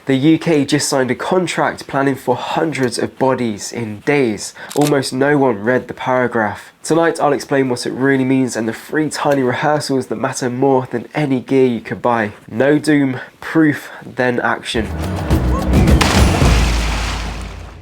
The UK just signed a contract planning for hundreds of bodies in days. Almost no one read the paragraph. Tonight I'll explain what it really means and the 3 tiny rehearsals that matter more than any gear you could buy. No doom, proof, then action.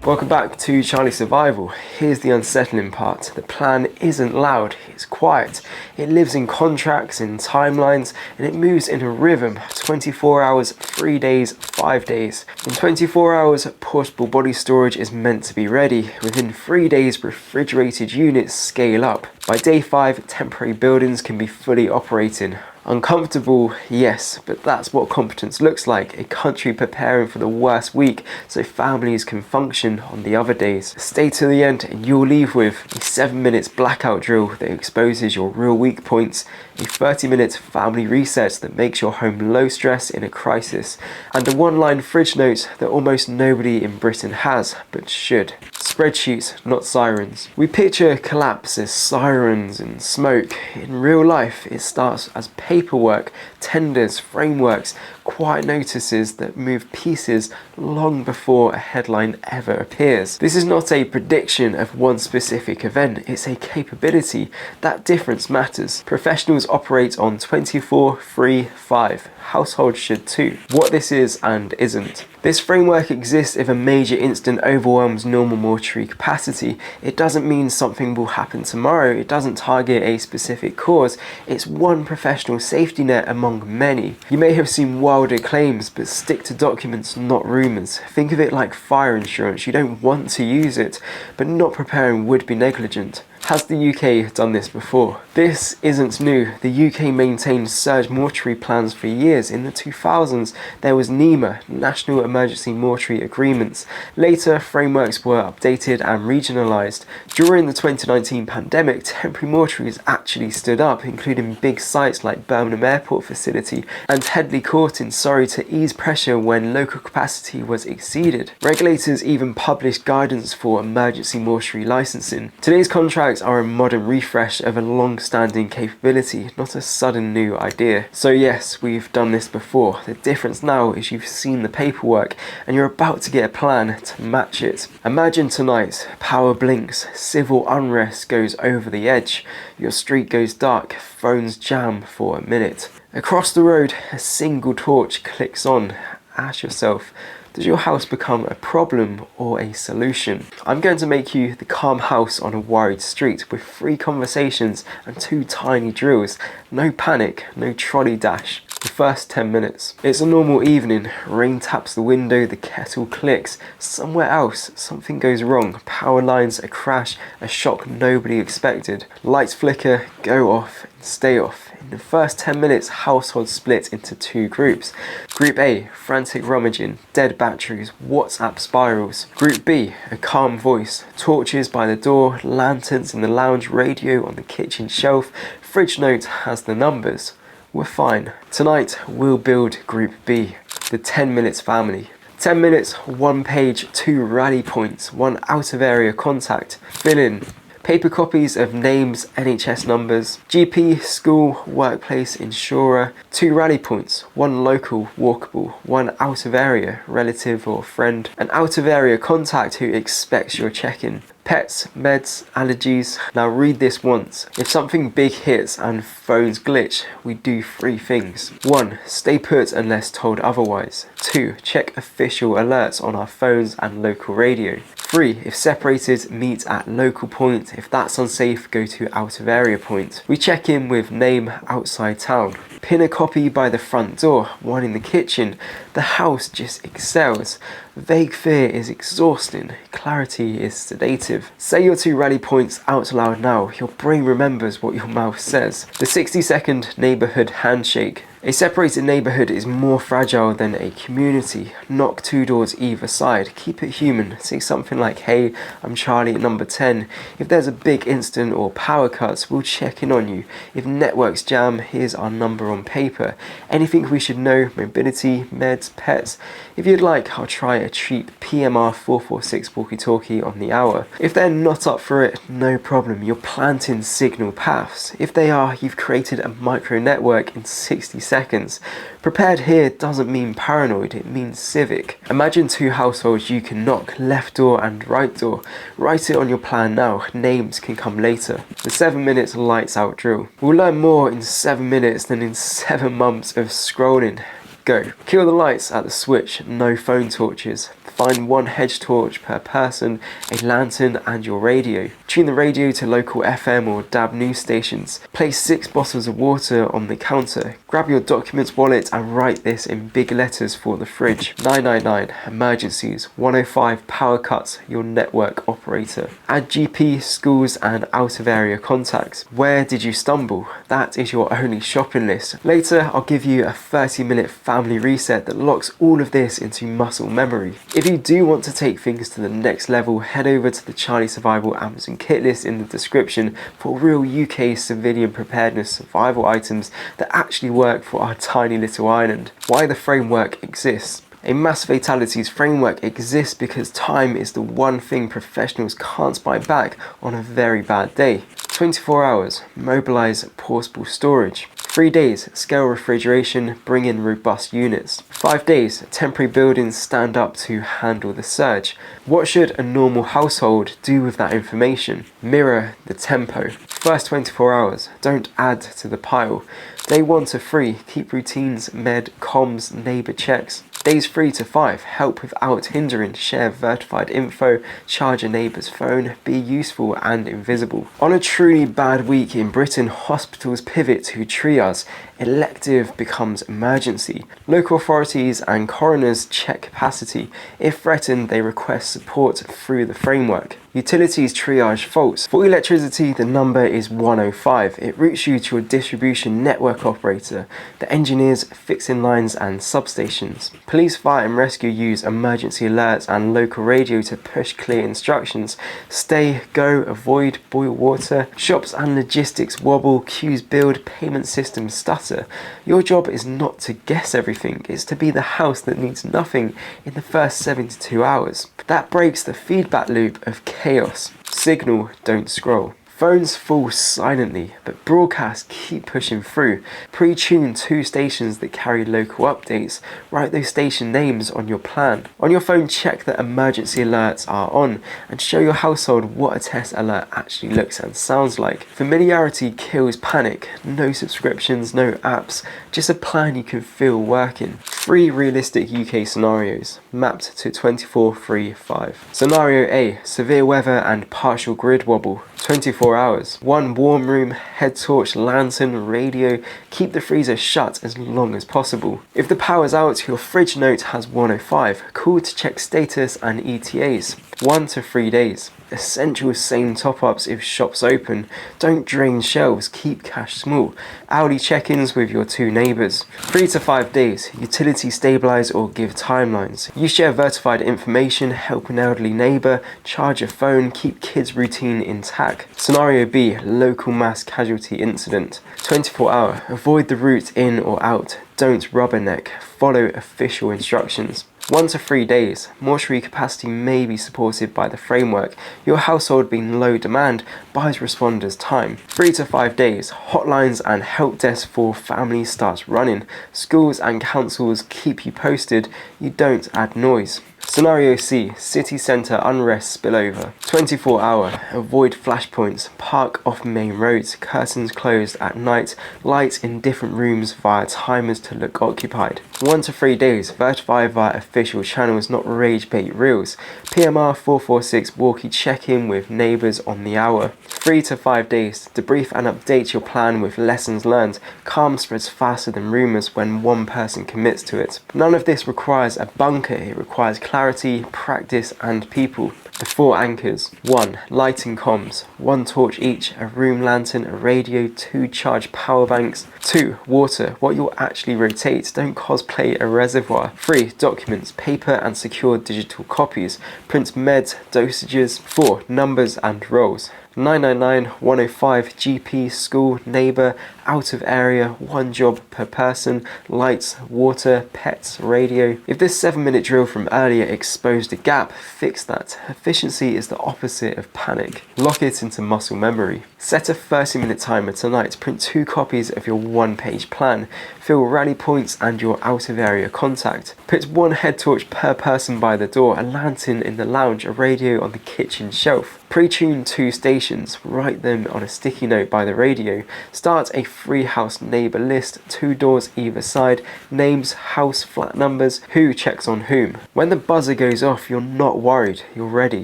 Welcome back to Charlie Survival. Here's the unsettling part. The plan isn't loud, it's quiet. It lives in contracts, in timelines, and it moves in a rhythm. 24 hours, 3 days, 5 days. In 24 hours, portable body storage is meant to be ready. Within 3 days, refrigerated units scale up. By day 5, temporary buildings can be fully operating. Uncomfortable, yes, but that's what competence looks like. A country preparing for the worst week so families can function on the other days. Stay till the end and you'll leave with a 7 minutes blackout drill that exposes your real weak points, a 30-minute family reset that makes your home low stress in a crisis, and a 1-line fridge note that almost nobody in Britain has, but should. Spreadsheets, not sirens. We picture collapse as sirens and smoke. In real life, it starts as paperwork, tenders, frameworks, quiet notices that move pieces long before a headline ever appears. This is not a prediction of one specific event, it's a capability. That difference matters. Professionals operate on 24, 3, 5. Households should too. What this is and isn't. This framework exists if a major incident overwhelms normal mortuary capacity. It doesn't mean something will happen tomorrow. It doesn't target a specific cause. It's one professional safety net among many. You may have seen wilder claims, but stick to documents, not rumours. Think of it like fire insurance. You don't want to use it, but not preparing would be negligent. Has the UK done this before? This isn't new. The UK maintained surge mortuary plans for years. In the 2000s, there was NEMA, National Emergency Mortuary Agreements. Later, frameworks were updated and regionalised. During the 2019 pandemic, temporary mortuaries actually stood up, including big sites like Birmingham Airport facility and Headley Court in Surrey to ease pressure when local capacity was exceeded. Regulators even published guidance for emergency mortuary licensing. Today's contract are a modern refresh of a long-standing capability, not a sudden new idea. So yes, we've done this before. The difference now is you've seen the paperwork and you're about to get a plan to match it. Imagine tonight, power blinks, civil unrest goes over the edge, your street goes dark, phones jam for a minute. Across the road, a single torch clicks on. Ask yourself, does your house become a problem or a solution? I'm going to make you the calm house on a worried street with 3 conversations and 2 tiny drills. No panic, no trolley dash. The first 10 minutes. It's a normal evening. Rain taps the window, the kettle clicks. Somewhere else, something goes wrong. Power lines, a crash, a shock nobody expected. Lights flicker, go off, and stay off. In the first 10 minutes, households split into 2 groups. Group A, frantic rummaging, dead batteries, WhatsApp spirals. Group B, a calm voice, torches by the door, lanterns in the lounge, radio on the kitchen shelf, fridge note has the numbers. We're fine. Tonight, we'll build Group B, the 10 minutes family. 10 minutes, 1 page, 2 rally points, 1 out of area contact. Fill in. Paper copies of names, NHS numbers, GP, school, workplace, insurer, 2 rally points, 1 local, walkable, 1 out of area, relative or friend, an out of area contact who expects your check-in. Pets, meds, allergies. Now read this once. If something big hits and phones glitch, we do 3 things. 1. Stay put unless told otherwise. 2. Check official alerts on our phones and local radio. 3. If separated, meet at local point. If that's unsafe, go to out of area point. We check in with name outside town. Pin a copy by the front door, 1 in the kitchen. The house just excels. Vague fear is exhausting. Clarity is sedative. Say your 2 rally points out loud now. Your brain remembers what your mouth says. The 60-second neighbourhood handshake. A separated neighbourhood is more fragile than a community. Knock 2 doors either side. Keep it human. Say something like, hey, I'm Charlie at number 10. If there's a big incident or power cuts, we'll check in on you. If networks jam, here's our number on paper. Anything we should know, mobility, meds, pets. If you'd like, I'll try a cheap PMR 446 walkie-talkie on the hour. If they're not up for it, no problem. You're planting signal paths. If they are, you've created a micro network in 60 seconds. seconds. Prepared here doesn't mean paranoid, it means civic. Imagine 2 households you can knock, left door and right door. Write it on your plan now, names can come later. The 7 minutes lights out drill. We'll learn more in 7 minutes than in 7 months of scrolling. Go. Kill the lights at the switch, no phone torches. Find 1 hedge torch per person, a lantern and your radio. Tune the radio to local FM or DAB news stations. Place 6 bottles of water on the counter. Grab your documents wallet and write this in big letters for the fridge. 999 emergencies, 105 power cuts, your network operator. Add GP, schools and out of area contacts. Where did you stumble? That is your only shopping list. Later I'll give you a 30-minute family reset that locks all of this into muscle memory. If you do want to take things to the next level, head over to the Charlie Survival Amazon kit list in the description for real UK civilian preparedness survival items that actually work for our tiny little island. Why the framework exists. A mass fatalities framework exists because time is the one thing professionals can't buy back on a very bad day. 24 hours, mobilise portable storage. 3 days, scale refrigeration, bring in robust units. 5 days, temporary buildings stand up to handle the surge. What should a normal household do with that information? Mirror the tempo. First 24 hours, don't add to the pile. Day 1 to 3, keep routines, med, comms, neighbour checks. Days 3 to 5, help without hindering, share verified info, charge a neighbour's phone, be useful and invisible. On a truly bad week in Britain, hospitals pivot to triage, elective becomes emergency. Local authorities and coroners check capacity. If threatened, they request support through the framework. Utilities triage faults. For electricity, the number is 105. It routes you to a distribution network operator, the engineers fixing lines and substations. Police, fire and rescue use emergency alerts and local radio to push clear instructions. Stay, go, avoid, boil water. Shops and logistics wobble, queues build, payment systems stutter. Your job is not to guess everything, it's to be the house that needs nothing in the first 72 hours. That breaks the feedback loop of chaos. Signal, don't scroll. Phones fall silently, but broadcasts keep pushing through. Pre-tune 2 stations that carry local updates. Write those station names on your plan. On your phone, check that emergency alerts are on and show your household what a test alert actually looks and sounds like. Familiarity kills panic. No subscriptions, no apps, just a plan you can feel working. 3 realistic UK scenarios, mapped to 24-3-5. Scenario A, severe weather and partial grid wobble. 24 hours. 1 warm room, head torch, lantern, radio. Keep the freezer shut as long as possible. If the power's out, your fridge note has 105. Call to check status and ETAs. 1 to 3 days. Essential same top-ups if shops open. Don't drain shelves, keep cash small. Hourly check-ins with your 2 neighbours. 3 to 5 days. Utility stabilise or give timelines. You share verified information, help an elderly neighbour, charge a phone, keep kids' routine intact. Scenario B, local mass casualty incident. 24 hour. Avoid the route in or out. Don't rubberneck. Follow official instructions. 1 to 3 days. Mortuary capacity may be supported by the framework. Your household being low demand buys responders time. 3 to 5 days. Hotlines and help desk for families starts running. Schools and councils keep you posted. You don't add noise. Scenario C, city centre unrest spillover. 24 hour, avoid flashpoints, park off main roads, curtains closed at night, lights in different rooms via timers to look occupied. 1 to 3 days, verify via official channels, not rage bait reels. PMR 446 walkie check-in with neighbours on the hour. 3 to 5 days, debrief and update your plan with lessons learned. Calm spreads faster than rumours when one person commits to it. None of this requires a bunker, it requires clarity, practice and people. The 4 anchors. 1. Lighting comms. 1 torch each, a room lantern, a radio, 2 charged power banks. 2. Water. What you'll actually rotate, don't cosplay a reservoir. 3. Documents. Paper and secure digital copies. Print meds, dosages. 4. Numbers and roles. 999, 105, GP, school, neighbour, out of area, 1 job per person, lights, water, pets, radio. If this 7-minute drill from earlier exposed a gap, fix that. efficiency is the opposite of panic. Lock it into muscle memory. Set a 30-minute timer tonight. Print 2 copies of your 1-page plan. Fill rally points and your out-of-area contact. Put 1 head torch per person by the door, a lantern in the lounge, a radio on the kitchen shelf. Pre-tune 2 stations. Write them on a sticky note by the radio. Start a free house neighbour list. 2 doors either side. Names, house, flat numbers, who checks on whom. When the buzzer goes off, you're not worried. You're ready.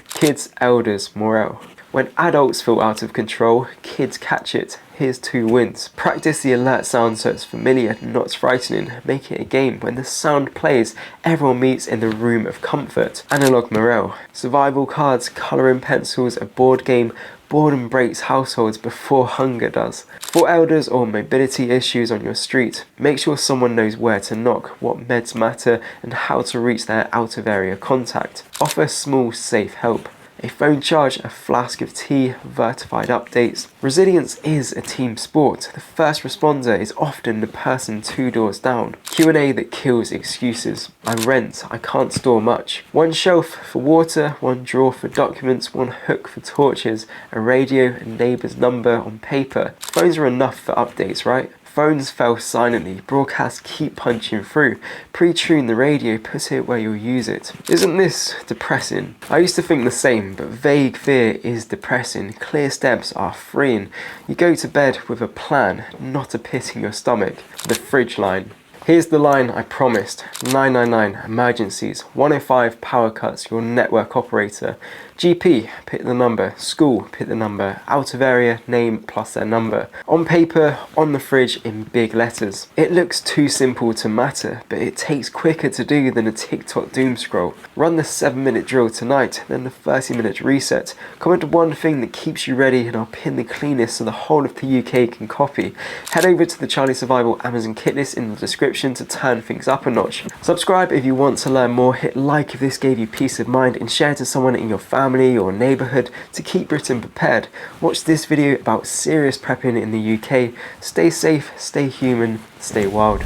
Kids, elders, morale. When adults feel out of control, kids catch it. Here's 2 wins. Practice the alert sound so it's familiar, not frightening. Make it a game. When the sound plays, everyone meets in the room of comfort. Analog morale. Survival cards, colouring pencils, a board game. Boredom breaks households before hunger does. For elders or mobility issues on your street, make sure someone knows where to knock, what meds matter, and how to reach their out-of-area contact. Offer small, safe help. A phone charge, a flask of tea, vertified updates. Resilience is a team sport. The first responder is often the person 2 doors down. Q&A that kills excuses. I rent, I can't store much. 1 shelf for water, 1 drawer for documents, 1 hook for torches, a radio, a neighbour's number on paper. Phones are enough for updates, right? Phones fell silently, broadcasts keep punching through. Pre-tune the radio, put it where you'll use it. Isn't this depressing? I used to think the same, but vague fear is depressing. Clear steps are freeing. You go to bed with a plan, not a pit in your stomach. The fridge line. Here's the line I promised. 999 emergencies, 105 power cuts, your network operator. GP, pick the number. School, pick the number. Out of area, name plus their number. On paper, on the fridge in big letters. It looks too simple to matter, but it takes quicker to do than a TikTok doom scroll. Run the 7-minute drill tonight, then the 30-minute reset. Comment 1 thing that keeps you ready and I'll pin the cleanest so the whole of the UK can copy. Head over to the Charlie Survival Amazon kit list in the description to turn things up a notch. Subscribe if you want to learn more, hit like if this gave you peace of mind, and share to someone in your family or neighbourhood to keep Britain prepared. Watch this video about serious prepping in the UK. Stay safe, stay human, stay wild.